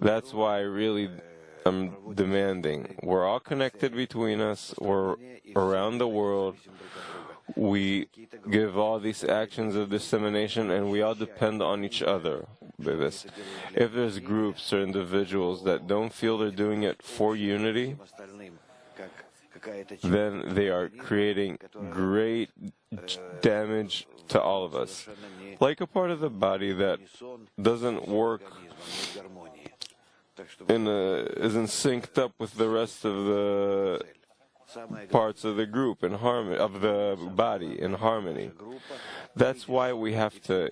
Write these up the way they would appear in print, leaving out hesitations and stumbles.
That's why really I'm demanding. We're all connected between us. We're around the world. We give all these actions of dissemination, and we all depend on each other with this. If there's groups or individuals that don't feel they're doing it for unity, then they are creating great damage to all of us. Like a part of the body that doesn't work isn't synced up with the rest of the parts of the group in harmony, of the body in harmony. That's why we have to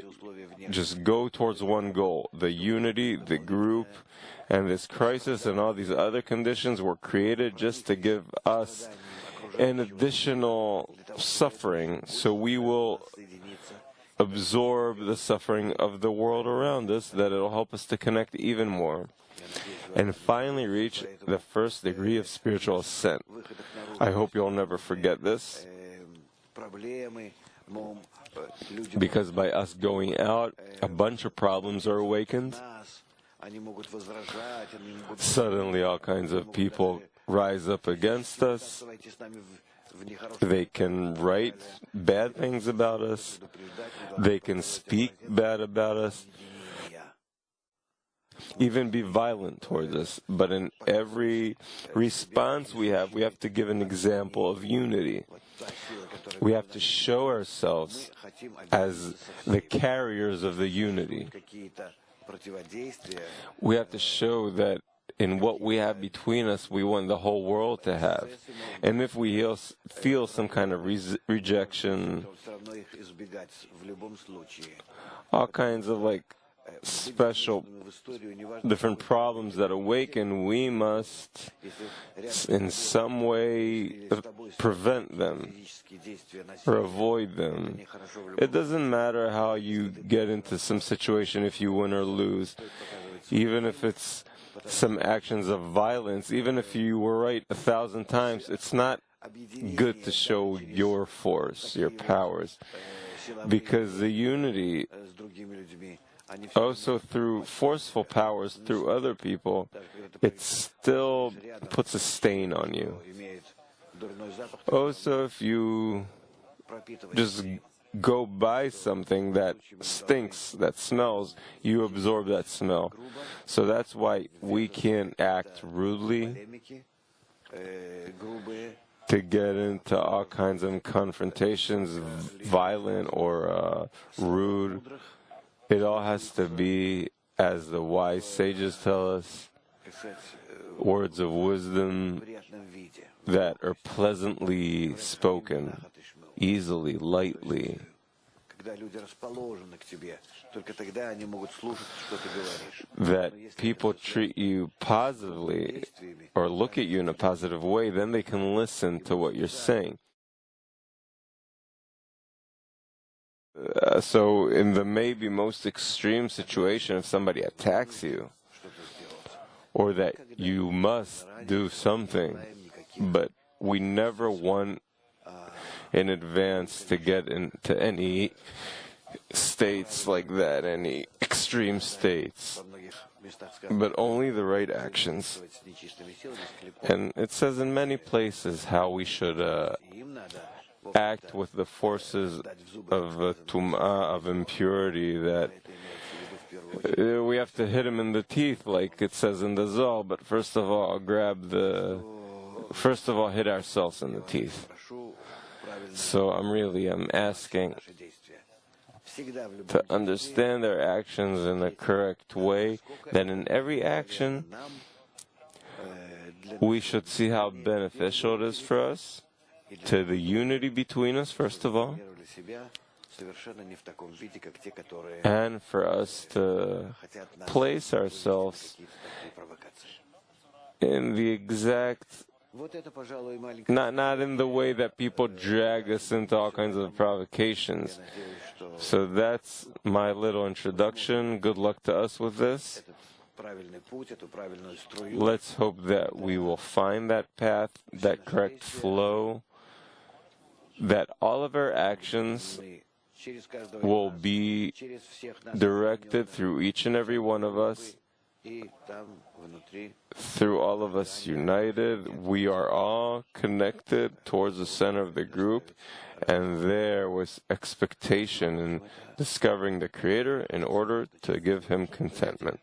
just go towards one goal: the unity, the group, and this crisis and all these other conditions were created just to give us an additional suffering, so we will absorb the suffering of the world around us, that it'll help us to connect even more and finally reach the first degree of spiritual ascent. I hope you'll never forget this, because by us going out, a bunch of problems are awakened. Suddenly all kinds of people rise up against us. They can write bad things about us. They can speak bad about us, even be violent towards us. But in every response we have to give an example of unity. We have to show ourselves as the carriers of the unity. We have to show that in what we have between us, we want the whole world to have. And if we feel some kind of rejection, all kinds of special different problems that awaken, we must in some way prevent them or avoid them. It doesn't matter how you get into some situation, if you win or lose, even if it's some actions of violence, even if you were right 1,000 times, it's not good to show your force, your powers, because the unity also through forceful powers through other people, it still puts a stain on you. Also, if you just go by something that stinks, that smells, you absorb that smell. So that's why we can't act rudely to get into all kinds of confrontations, violent or rude. It all has to be, as the wise sages tell us, words of wisdom that are pleasantly spoken, easily, lightly. That people treat you positively or look at you in a positive way, then they can listen to what you're saying. So in the maybe most extreme situation, if somebody attacks you, or that you must do something, but we never want in advance to get into any states like that, any extreme states, but only the right actions. And it says in many places how we should act with the forces of tum'ah, of impurity, that we have to hit him in the teeth, like it says in the Zohar, but first of all, hit ourselves in the teeth. So I'm asking to understand our actions in a correct way, that in every action we should see how beneficial it is for us, to the unity between us, first of all, and for us to place ourselves in the exact, not in the way that people drag us into all kinds of provocations. So that's my little introduction. Good luck to us with this. Let's hope that we will find that path, that correct flow, that all of our actions will be directed through each and every one of us through all of us united, we are all connected towards the center of the group, and there was expectation in discovering the Creator in order to give Him contentment.